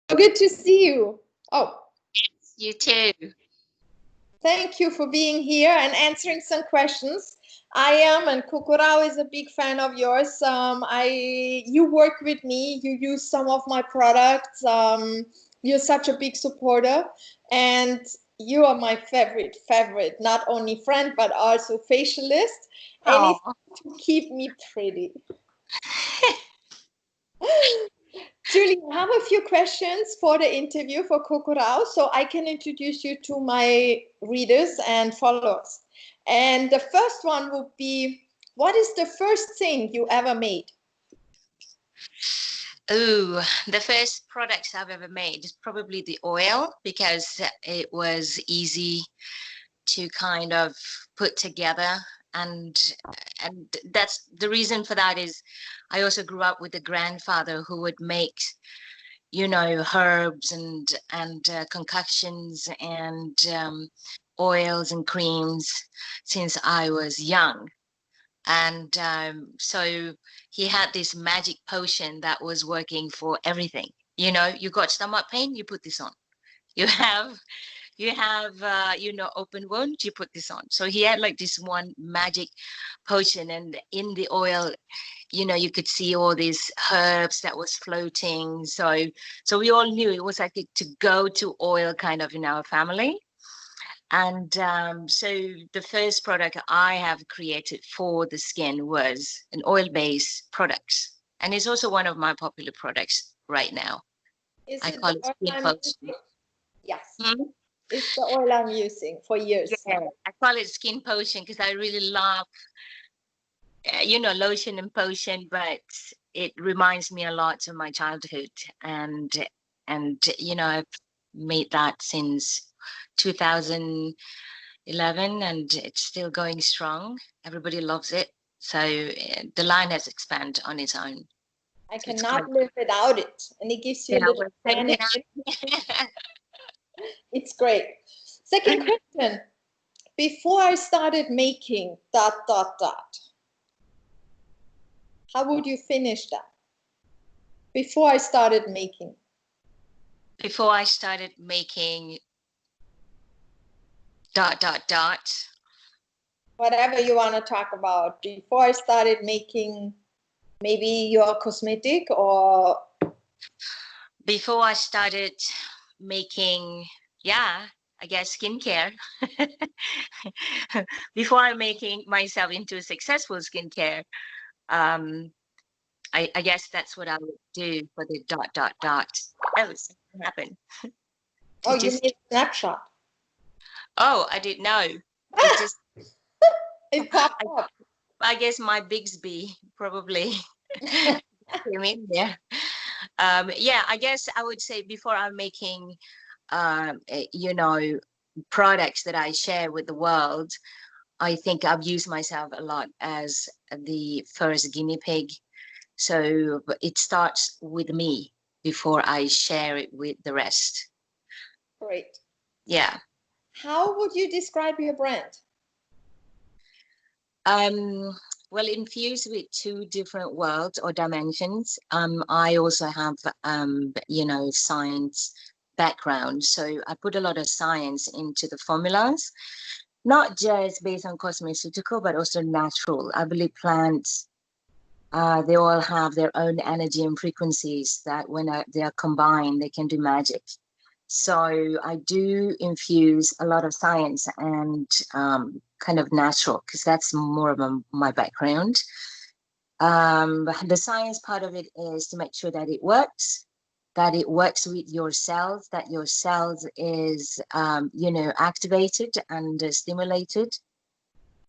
Good to see you. Oh, You too. thank you for being here and answering some questions. I am, and COCORAU is a big fan of yours. You work with me. You use some of my products. You're such a big supporter, and you are my favorite. Not only friend, but also facialist. Oh, Anything to keep me pretty. Julie, I have a few questions for the interview for COCORAU, so I can introduce you to my readers and followers. And the first one would be, what is the first thing you ever made? ooh, the first products I've ever made is probably the oil because it was easy to kind of put together, and that's the reason for that is I also grew up with a grandfather who would make, herbs and concoctions and oils and creams since I was young. And so he had this magic potion that was working for everything. You got stomach pain, you put this on. You have open wound, you put this on. So he had like this one magic potion, and in the oil, you could see all these herbs that was floating. So we all knew it was like a to go to oil kind of in our family. And so the first product I have created for the skin was an oil-based product. And it's also one of my popular products right now. Is I it call the it oil skin I'm potion. using? Yes, Hmm? it's the oil I'm using for years Yeah, now. I call it skin potion because I really love, lotion and potion, but it reminds me a lot of my childhood. And I've made that since 2011, and it's still going strong. Everybody loves it. So the line has expanded on its own. I So it's great. cannot live without it, and it gives you a Yeah, little we're saying panic. that. It's great. Second question. Before I started making dot dot dot, how would you finish that? Before I started making. Before I started making dot dot dot. Whatever you want to talk about. Before I started making maybe your cosmetic or Before I started making, yeah, I guess skincare. Before I'm making myself into a successful skincare, um, I guess that's what I would do for the dot dot dot. Oh, something happened. oh, It you just, made a snapshot. oh, I didn't know. It just, It popped I, up. I guess my Bixby probably came in there. Yeah, I guess I would say before I'm making, products that I share with the world, I think I've used myself a lot as the first guinea pig. So it starts with me before I share it with the rest. Great. Yeah. How would you describe your brand? Um, well, infused with two different worlds or dimensions. I also have, science background. So I put a lot of science into the formulas, not just based on cosmeceutical, but also natural. I believe plants, they all have their own energy and frequencies that when they are combined, they can do magic. So I do infuse a lot of science and kind of natural, because that's more of my background. The science part of it is to make sure that it works with your cells, that your cells is, activated and stimulated,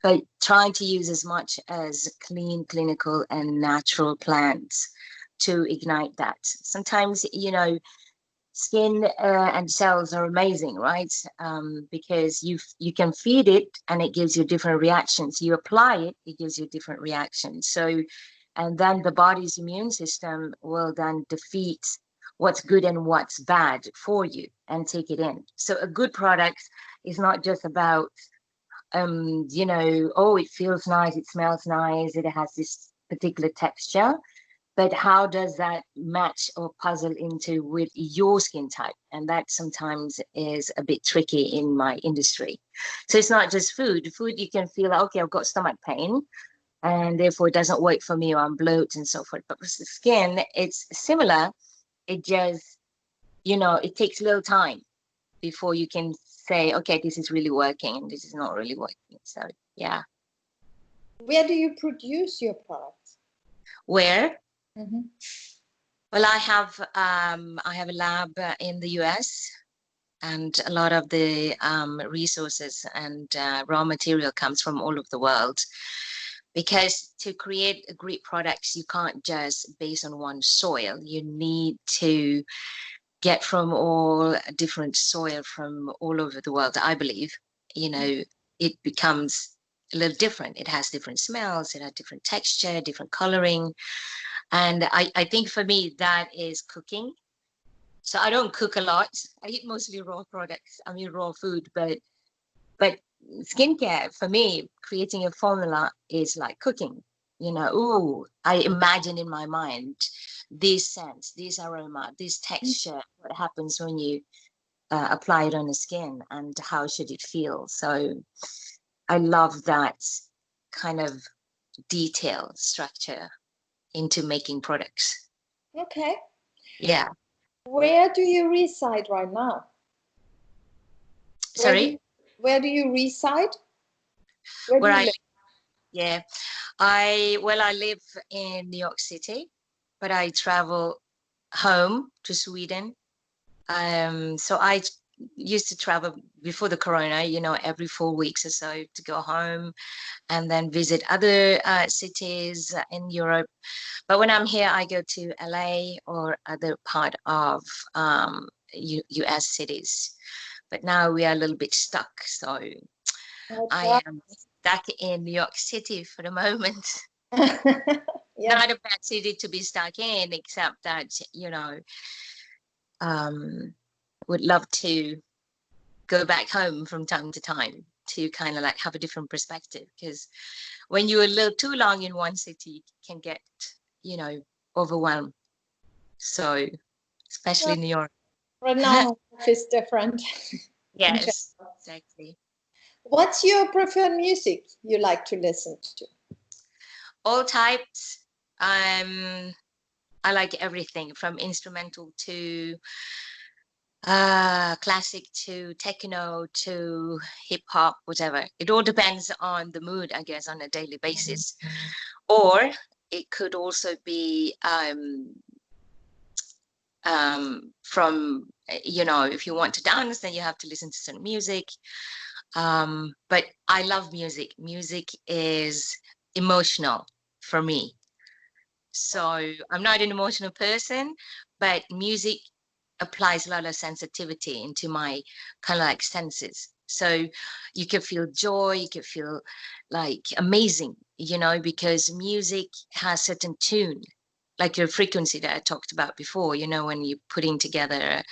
but trying to use as much as clean, clinical, and natural plants to ignite that. Sometimes, skin and cells are amazing, right? Because you can feed it and it gives you different reactions. You apply it, it gives you different reactions. So, and then the body's immune system will then defeat what's good and what's bad for you and take it in. So a good product is not just about oh, it feels nice, it smells nice, it has this particular texture. but how does that match or puzzle into with your skin type? And that sometimes is a bit tricky in my industry. So it's not just food. Food, you can feel, okay, I've got stomach pain, and therefore it doesn't work for me, or I'm bloated and so forth. But with the skin, it's similar. It just, it takes a little time before you can say, okay, this is really working and this is not really working. So yeah. Where do you produce your products? Where? Mm-hmm. Well, I have a lab in the US, and a lot of the resources and raw material comes from all over the world. Because to create great products, you can't just base on one soil. You need to get from all different soil from all over the world. I believe, it becomes a little different. It has different smells, it has different texture, different coloring. And I think for me, that is cooking. So I don't cook a lot. I eat mostly raw products. I mean, raw food, but skincare for me, creating a formula is like cooking. I imagine in my mind these scents, this aroma, this texture, what happens when you apply it on the skin, and how should it feel. So I love that kind of detail structure into making products. Okay. Yeah. Where do you reside right now? Sorry? Where do you reside? Where do Where you I live? Yeah. I live in New York City, but I travel home to Sweden. So I used to travel before the corona, every 4 weeks or so to go home and then visit other cities in Europe. But when I'm here, I go to LA or other part of US cities. But now we are a little bit stuck. So I am stuck in New York City for the moment. Yeah. Not a bad city to be stuck in, except that, would love to go back home from time to time to kind of like have a different perspective. Because when you're a little too long in one city, you can get, overwhelmed. So, especially New York. Right now, life is different. Yes, exactly. What's your preferred music you like to listen to? All types. I like everything from instrumental to classic to techno to hip hop, whatever. It all depends on the mood, I guess, on a daily basis. Or it could also be from, if you want to dance, then you have to listen to some music. But I love music. Music is emotional for me. So I'm not an emotional person, but music applies a lot of sensitivity into my kind of like senses. So you can feel joy, you can feel like amazing, because music has certain tune, like your frequency that I talked about before, when you're putting together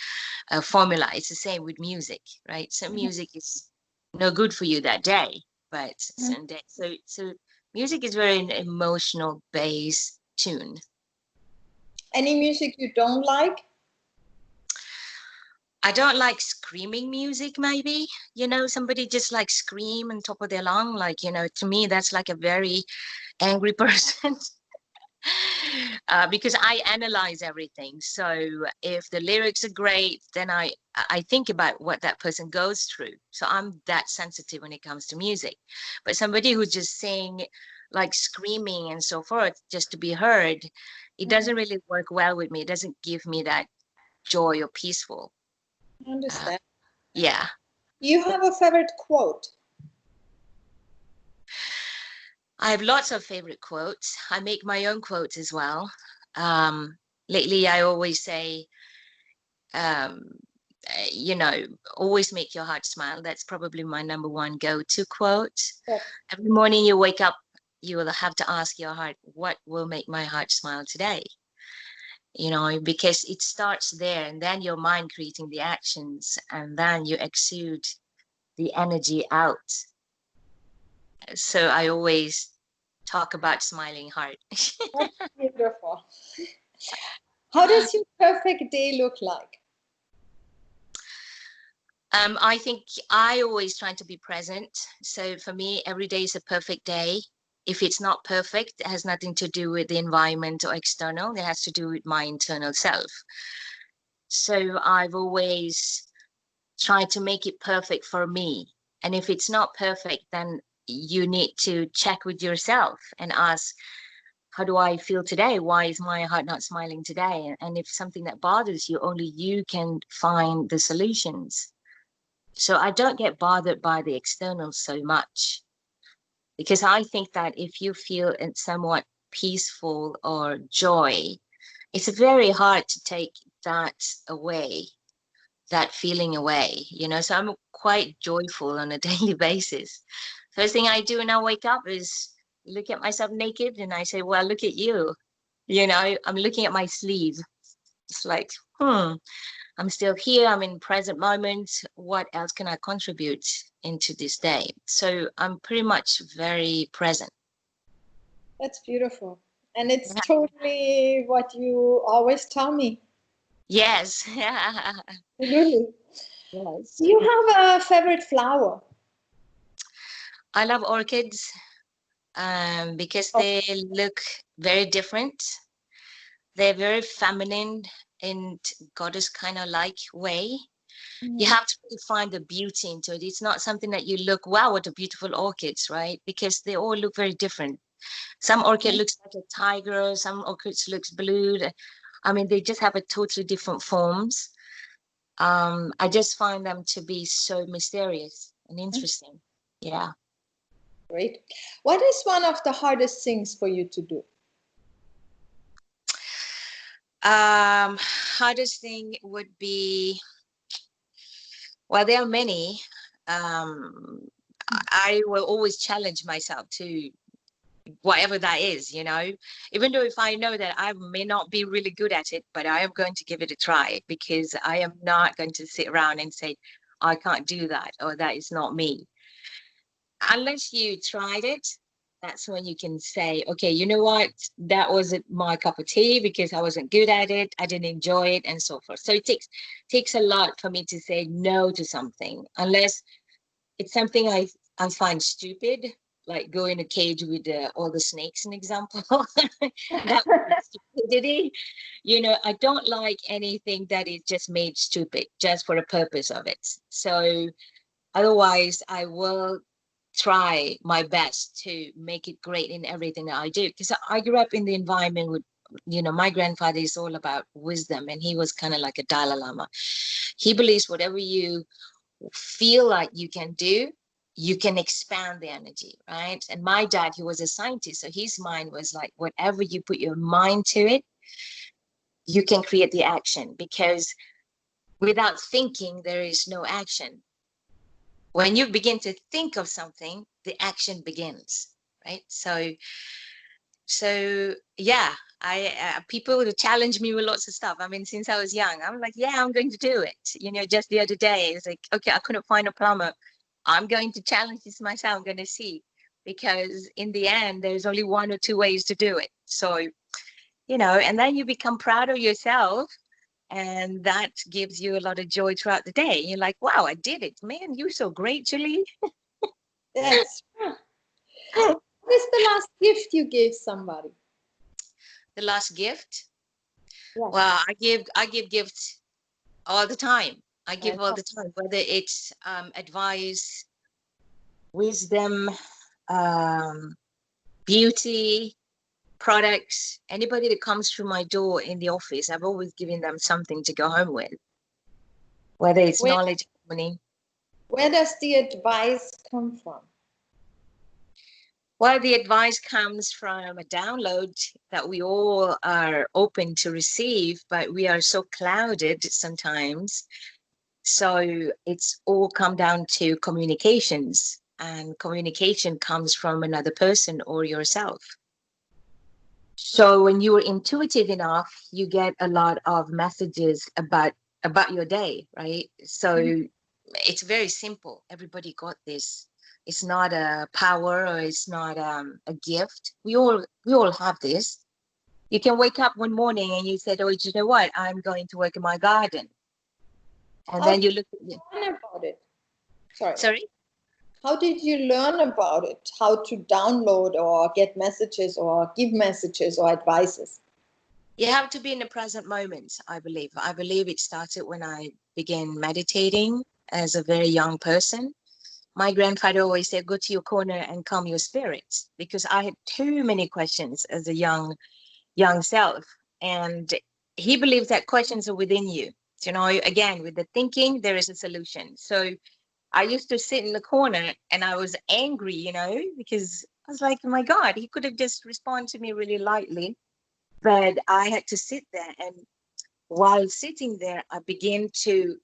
a formula. It's the same with music, right? So music is no good for you that day, but certain day. So music is very an emotional based tune. Any music you don't like? I don't like screaming music, maybe, somebody just like scream on top of their lung. Like, to me, that's like a very angry person. Because I analyze everything. So if the lyrics are great, then I think about what that person goes through. So I'm that sensitive when it comes to music. But somebody who just sing like screaming and so forth just to be heard, it doesn't really work well with me. It doesn't give me that joy or peaceful. I understand. Yeah. You have a favorite quote? I have lots of favorite quotes. I make my own quotes as well. Lately, I always say, always make your heart smile. That's probably my number one go-to quote. Yeah. Every morning you wake up, you will have to ask your heart, what will make my heart smile today? Because it starts there, and then your mind creating the actions, and then you exude the energy out. So I always talk about smiling heart. That's beautiful. How does your perfect day look like? I think I always try to be present. So for me, every day is a perfect day. If it's not perfect, it has nothing to do with the environment or external. It has to do with my internal self. So I've always tried to make it perfect for me. And if it's not perfect, then you need to check with yourself and ask, how do I feel today? Why is my heart not smiling today? And if something that bothers you, only you can find the solutions. So I don't get bothered by the external so much, because I think that if you feel somewhat peaceful or joy, it's very hard to take that away, that feeling away, So I'm quite joyful on a daily basis. First thing I do when I wake up is look at myself naked and I say, well, look at you. I'm looking at my sleeve. It's like, I'm still here. I'm in present moment. What else can I contribute into this day? So I'm pretty much very present. That's beautiful. And it's totally what you always tell me. Yes. Absolutely. Yes. Do you have a favorite flower? I love orchids because Oh. they look very different. They're very feminine in goddess kind of like way. You have to really find the beauty into it. It's not something that you look, wow, what a beautiful orchids, right? Because they all look very different. Some orchid looks like a tiger, some orchids looks blue. I mean, they just have a totally different forms. I just find them to be so mysterious and interesting. Yeah. Great. What is one of the hardest things for you to do? Hardest thing would be, well, there are many. I will always challenge myself to whatever that is, even though if I know that I may not be really good at it, but I am going to give it a try, because I am not going to sit around and say, I can't do that, or that is not me. Unless you tried it, that's when you can say, okay, you know what, that wasn't my cup of tea because I wasn't good at it, I didn't enjoy it, and so forth. So it takes a lot for me to say no to something, unless it's something I find stupid, like go in a cage with all the snakes, an example. That would be stupidity. I don't like anything that is just made stupid just for the purpose of it. So otherwise, I will try my best to make it great in everything that I do. Because I grew up in the environment with, my grandfather is all about wisdom, and he was kind of like a Dalai Lama. He believes whatever you feel like you can do, you can expand the energy, right? And my dad, he was a scientist, so his mind was like, whatever you put your mind to it, you can create the action, because without thinking, there is no action. When you begin to think of something, the action begins, right? So yeah, I people would challenge me with lots of stuff. I mean, since I was young, I'm like, yeah, I'm going to do it. Just the other day, it's like, okay, I couldn't find a plumber. I'm going to challenge this myself. I'm going to see, because in the end, there's only one or two ways to do it. So, and then you become proud of yourself, and that gives you a lot of joy throughout the day. You're like, wow, I did it, man. You're so great, Julie. That's what is the last gift you gave somebody? The last gift. Yes. Well, I give gifts all the time. I give all the time, whether it's advice, wisdom, beauty, products. Anybody that comes through my door in the office, I've always given them something to go home with, whether it's knowledge, money. Where does the advice come from? Well, the advice comes from a download that we all are open to receive, but we are so clouded sometimes. So it's all come down to communications, and communication comes from another person or yourself. So when you are intuitive enough, you get a lot of messages about your day, right? So it's very simple. Everybody got this. It's not a power, or it's not a gift. We all have this. You can wake up one morning and you said, "Oh, you know what? I'm going to work in my garden," and How then did you look. you learn about it? Sorry. Sorry. How did you learn about it? How to download or get messages or give messages or advices? You have to be in the present moment, I believe. I believe it started when I began meditating as a very young person. My grandfather always said, go to your corner and calm your spirits, because I had too many questions as a young self. And he believes that questions are within you. You know, again, with the thinking, there is a solution. So I used to sit in the corner and I was angry, because I was like, oh my God, he could have just responded to me really lightly. But I had to sit there. And while sitting there, I began to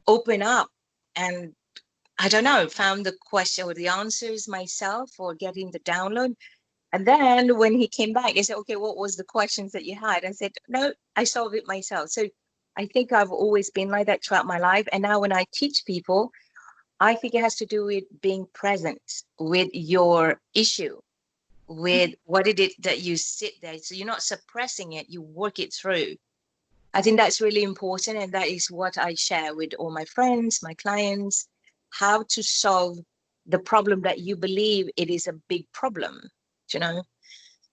open up and, I don't know, found the question or the answers myself, or getting the download. And then when he came back, he said, okay, what was the questions that you had? I said, no, I solved it myself. So I think I've always been like that throughout my life. And now when I teach people, I think it has to do with being present with your issue, with what it is that you sit there. So you're not suppressing it, you work it through. I think that's really important. And that is what I share with all my friends, my clients, how to solve the problem that you believe it is a big problem, you know,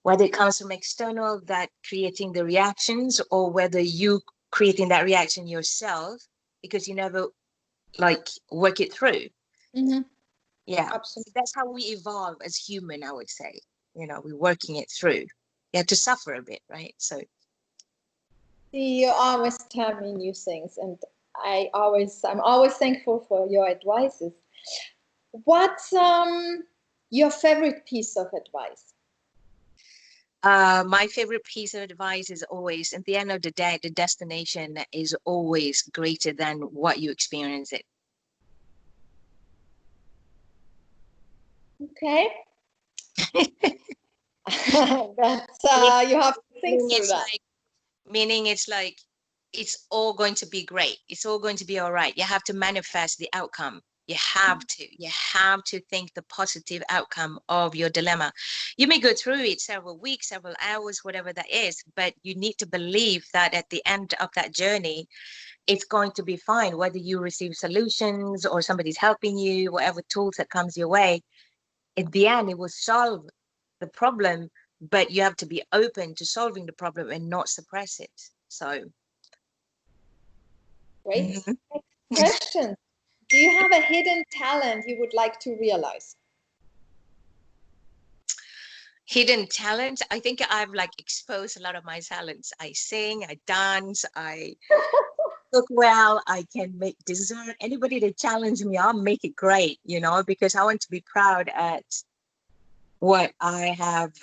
whether it comes from external, that creating the reactions, or whether you creating that reaction yourself because you never like work it through. Mm-hmm. Yeah. Absolutely. That's how we evolve as human, I would say. We're working it through. You have to suffer a bit, right? So See, you always tell me new things, and I'm always thankful for your advices. What's your favorite piece of advice? my favorite piece of advice is always, at the end of the day, the destination is always greater than what you experience it. Okay. That's you have to think Meaning through it's that. like, meaning it's like, it's all going to be great. It's all going to be all right. You have to manifest the outcome. You have to think the positive outcome of your dilemma. You may go through it several weeks, several hours, whatever that is, but you need to believe that at the end of that journey, it's going to be fine, whether you receive solutions or somebody's helping you, whatever tools that comes your way. In the end, it will solve the problem, but you have to be open to solving the problem and not suppress it. So Great. mhm. Next question. Do you have a hidden talent you would like to realize? Hidden talent, I think I've like exposed a lot of my talents. I sing, I dance, I cook well, I can make dessert. Anybody that challenge me, I'll make it great, because I want to be proud at what I have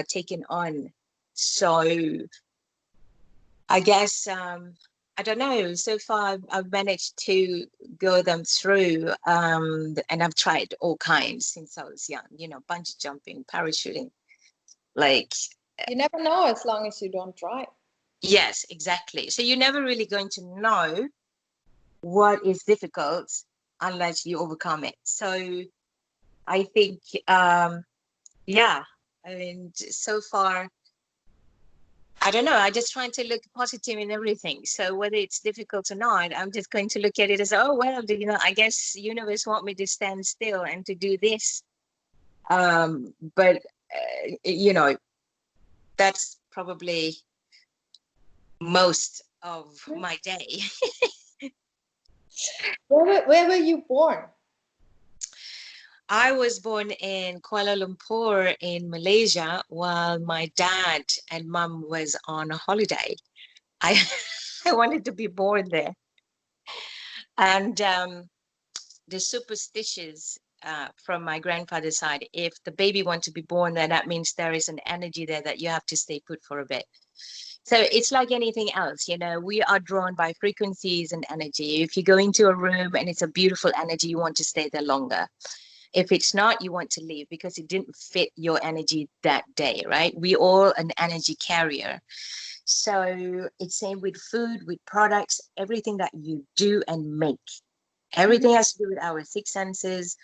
taken on. So I guess I don't know. So far, I've managed to go them through, and I've tried all kinds since I was young. Bungee jumping, parachuting, like. You never know as long as you don't try. Yes, exactly. So you're never really going to know what is difficult unless you overcome it. So I think, yeah, I mean, so far, I don't know. I just trying to look positive in everything. So whether it's difficult or not, I'm just going to look at it as, oh, well, I guess universe want me to stand still and to do this. But, that's probably most of my day. Where were you born? I was born in Kuala Lumpur in Malaysia while my dad and mum was on a holiday. I I wanted to be born there. And the superstitious from my grandfather's side, if the baby wants to be born there, that means there is an energy there that you have to stay put for a bit. So it's like anything else, we are drawn by frequencies and energy. If you go into a room and it's a beautiful energy, you want to stay there longer. If it's not, you want to leave because it didn't fit your energy that day, right? We all an energy carrier. So it's same with food, with products, everything that you do and make. Everything has to do with our six senses,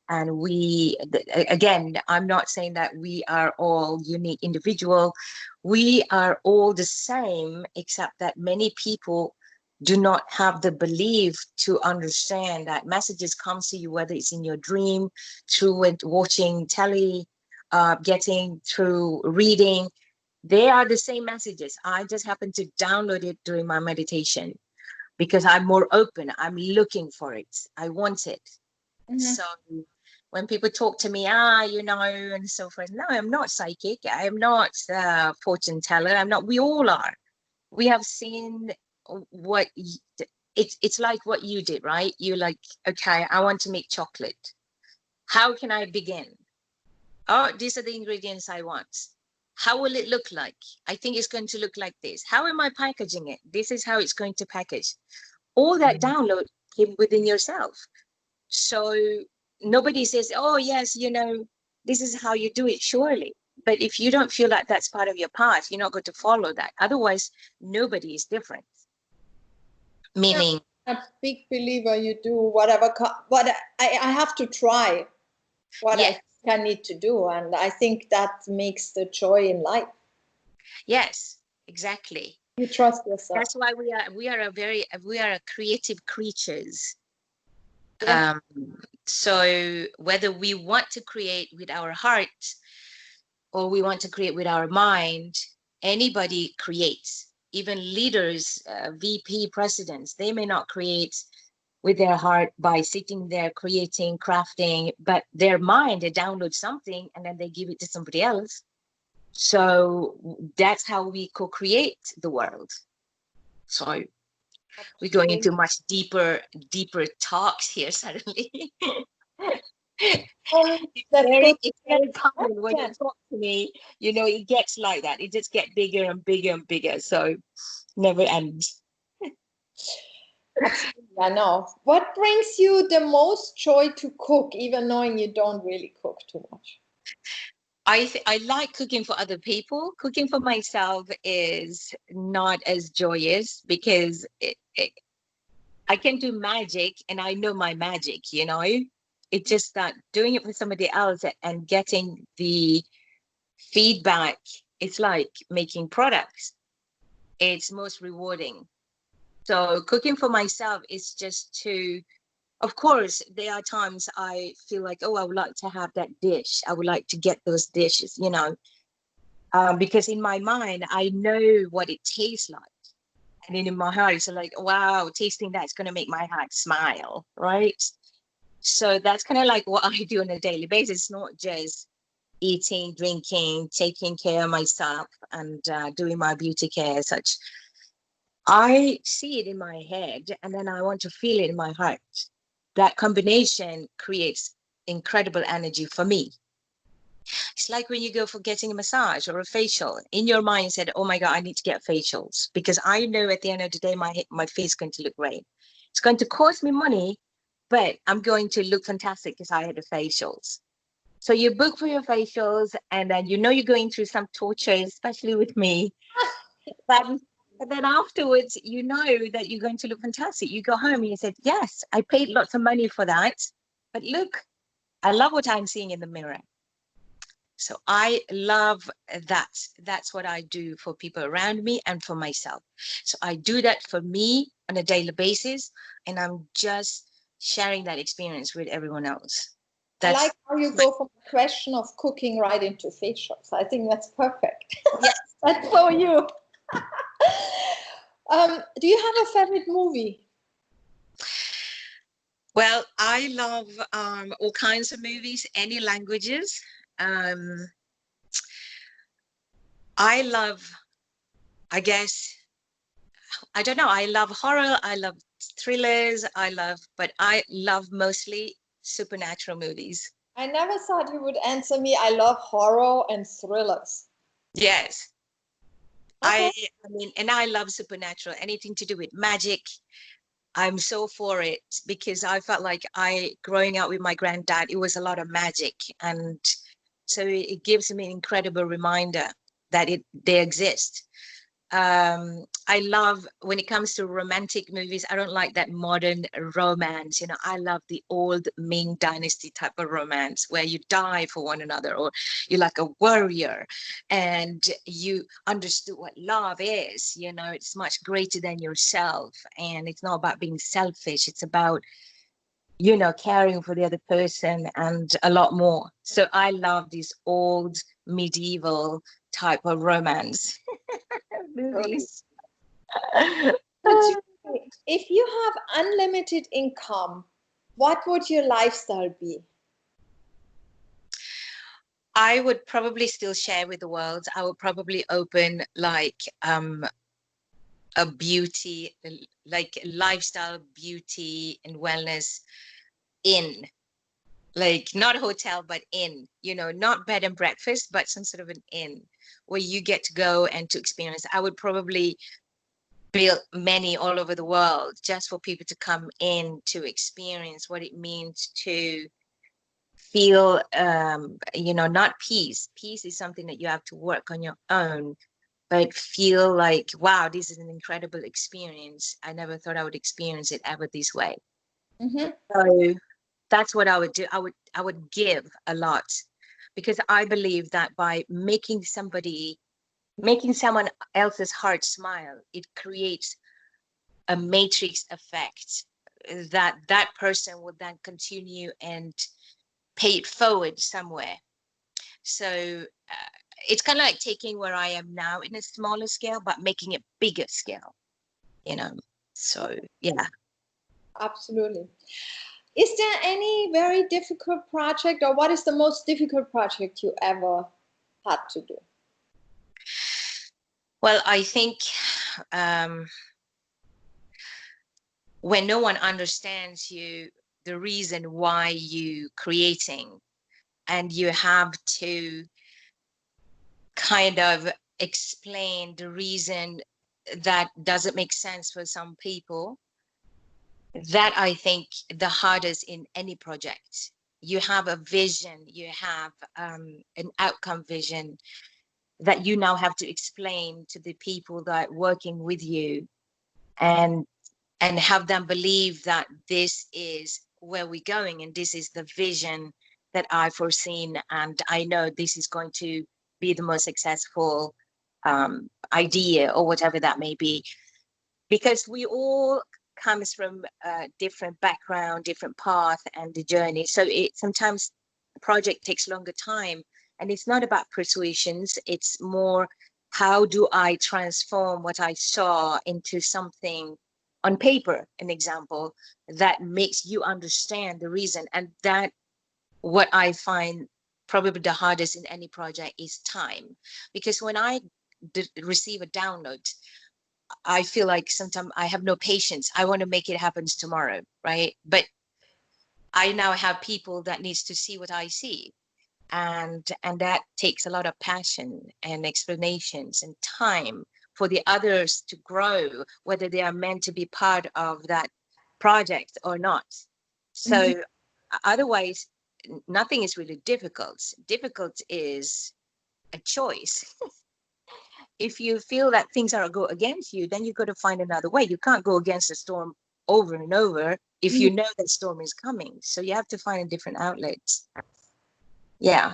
And again, I'm not saying that we are all unique individual. We are all the same, except that many people do not have the belief to understand that messages come to you, whether it's in your dream, through watching telly, getting through reading. They are the same messages. I just happen to download it during my meditation because I'm more open. I'm looking for it. I want it. So when people talk to me, and so forth, no, I'm not psychic. I'm not fortune teller. I'm not. We all are. We have seen what it's like what you did, right? You're like, okay, I want to make chocolate. How can I begin? Oh, these are the ingredients I want. How will it look like? I think it's going to look like this. How am I packaging it? This is how it's going to package. All that download came within yourself. So nobody says, oh, yes, this is how you do it, surely. But if you don't feel like that's part of your path, you're not going to follow that. Otherwise, nobody is different. Meaning, I'm a big believer you do whatever, what I have to try what yes. I need to do. And I think that makes the joy in life. Yes, exactly. You trust yourself. That's why we are a creative creatures. Yeah. So whether we want to create with our heart or we want to create with our mind, anybody creates. Even leaders, VP presidents, they may not create with their heart by sitting there creating, crafting, but their mind, they download something and then they give it to somebody else. So that's how we co-create the world. So we're going into much deeper talks here suddenly. It's very common when you talk to me, it gets like that. It just gets bigger and bigger and bigger. So never ends. Absolutely, I know. What brings you the most joy to cook, even knowing you don't really cook too much? I like cooking for other people. Cooking for myself is not as joyous because I can do magic and I know my magic, It's just that doing it for somebody else and getting the feedback, it's like making products. It's most rewarding. So cooking for myself is just to, of course, there are times I feel like, oh, I would like to have that dish. I would like to get those dishes, because in my mind, I know what it tastes like. And then in my heart, it's like, wow, tasting that is going to make my heart smile, right? So that's kind of like what I do on a daily basis. It's not just eating, drinking, taking care of myself and doing my beauty care as such. I see it in my head and then I want to feel it in my heart. That combination creates incredible energy for me. It's like when you go for getting a massage or a facial. In your mind, you said, oh my God, I need to get facials because I know at the end of the day, my face is going to look great. It's going to cost me money, but I'm going to look fantastic because I had the facials. So you book for your facials and then you're going through some torture, especially with me. But and then afterwards, you know that you're going to look fantastic. You go home and you said, yes, I paid lots of money for that. But look, I love what I'm seeing in the mirror. So I love that. That's what I do for people around me and for myself. So I do that for me on a daily basis. And I'm just sharing that experience with everyone else. I like how you go from the question of cooking right into facials. I think that's perfect. Yes. That's so you. Do you have a favorite movie? Well, I love all kinds of movies, any languages. I love, I guess, I don't know. I love horror. I love thrillers. But I love mostly supernatural movies. I never thought you would answer me. I love horror and thrillers. Yes. Okay. I mean, and I love supernatural, anything to do with magic. I'm so for it because I felt like growing up with my granddad, it was a lot of magic. And so it gives me an incredible reminder that they exist. I love when it comes to romantic movies. I don't like that modern romance. You know, I love the old Ming Dynasty type of romance where you die for one another, or you're like a warrior and you understood what love is. You know, it's much greater than yourself, and it's not about being selfish. It's about, you know, caring for the other person and a lot more. So I love these old medieval type of romance movies. Okay. If you have unlimited income, what would your lifestyle be? I would probably still share with the world. I would probably open like a beauty, like lifestyle beauty and wellness inn, like not a hotel, but inn, you know, not bed and breakfast, but some sort of an inn where you get to go and to experience. I would probably build many all over the world just for people to come in to experience what it means to feel, you know, not peace. Peace is something that you have to work on your own, but feel like, wow, this is an incredible experience. I never thought I would experience it ever this way. Mm-hmm. So that's what I would do. I would give a lot, because I believe that by making someone else's heart smile, it creates a matrix effect that person will then continue and pay it forward somewhere. So it's kind of like taking where I am now in a smaller scale, but making it bigger scale, you know. So yeah. Absolutely. Is there any very difficult project, or what is the most difficult project you ever had to do? Well, I think when no one understands you, the reason why you creating, and you have to kind of explain the reason that doesn't make sense for some people, that I think the hardest in any project. You have a vision, you have an outcome vision that you now have to explain to the people that are working with you, and have them believe that this is where we're going and this is the vision that I foreseen, and I know this is going to be the most successful idea, or whatever that may be, because we all comes from a different background, different path and the journey. So it sometimes the project takes longer time, and it's not about persuasions. It's more, how do I transform what I saw into something on paper, an example that makes you understand the reason. And that, what I find probably the hardest in any project is time, because when I receive a download, I feel like sometimes I have no patience. I want to make it happen tomorrow, right? But I now have people that needs to see what I see, and that takes a lot of passion and explanations and time for the others to grow, whether they are meant to be part of that project or not. So Mm-hmm. otherwise, nothing is really difficult. Difficult is a choice. If you feel that things are go against you, then you got to find another way. You can't go against the storm over and over if you know that storm is coming. So you have to find a different outlet. Yeah.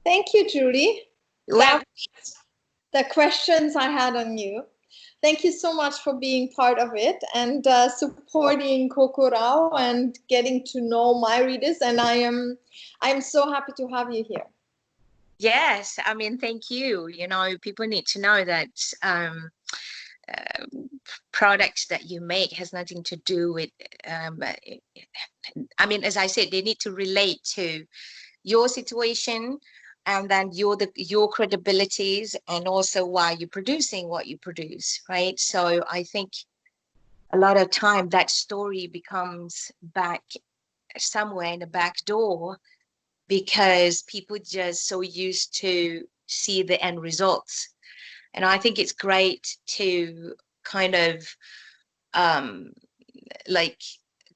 Thank you, Julie. Well, That the questions I had on you. Thank you so much for being part of it and supporting COCORAU and getting to know my readers. And I'm so happy to have you here. yes. I mean, thank you. You know, people need to know that products that you make has nothing to do with, I mean, as I said, they need to relate to your situation, and then your credibilities, and also why you're producing what you produce, right? So I think a lot of time that story becomes back somewhere in the back door, because people just so used to see the end results. And I think it's great to kind of like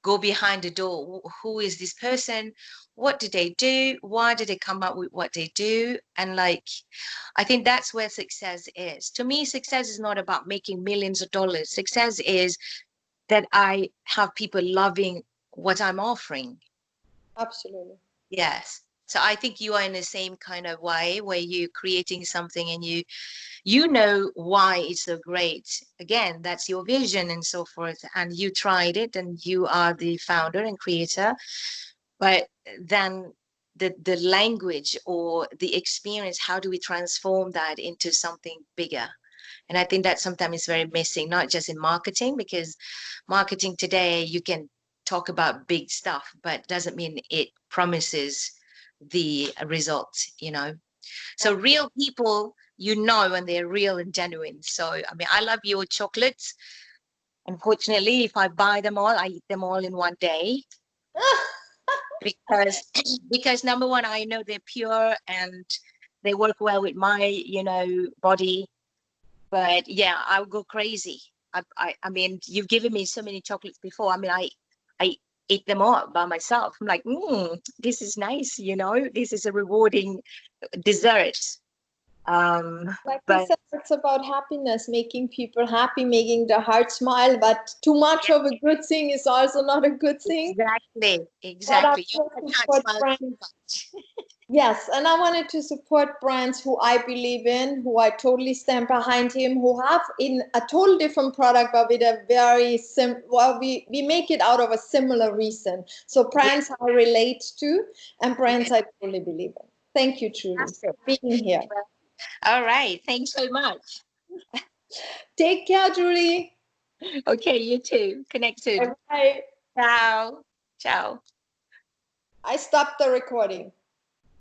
go behind the door. Who is this person? What did they do? Why did they come up with what they do? And like, I think that's where success is. To me, success is not about making millions of dollars. Success is that I have people loving what I'm offering. Absolutely. Yes. So I think you are in the same kind of way where you're creating something and you know why it's so great. Again, that's your vision and so forth. And you tried it and you are the founder and creator. But then the language or the experience, how do we transform that into something bigger? And I think that sometimes is very missing, not just in marketing, because marketing today, you can talk about big stuff, but doesn't mean it promises the result, you know? So real people, you know, when they're real and genuine. So, I mean, I love your chocolates. Unfortunately, if I buy them all, I eat them all in one day because because number one, I know they're pure and they work well with my, you know, body. But yeah, I'll go crazy. I mean, you've given me so many chocolates before. I mean, I ate them all by myself. I'm like, this is nice, you know, this is a rewarding dessert. Like we But said, it's about happiness, making people happy, making their heart smile. But too much of a good thing is also not a good thing. But I exactly. You want to can't support smile too brands. much. Yes, and I wanted to support brands who I believe in, who I totally stand behind him, who have in a total different product, but with a very well, we make it out of a similar reason. So Yeah, brands I relate to and yeah, brands I totally believe in. Thank you, truly, that's it. for being here. Well, all right. Thanks so much. Take care, Julie. Okay, you too. Connect soon. Bye. Ciao. Ciao. I stopped the recording.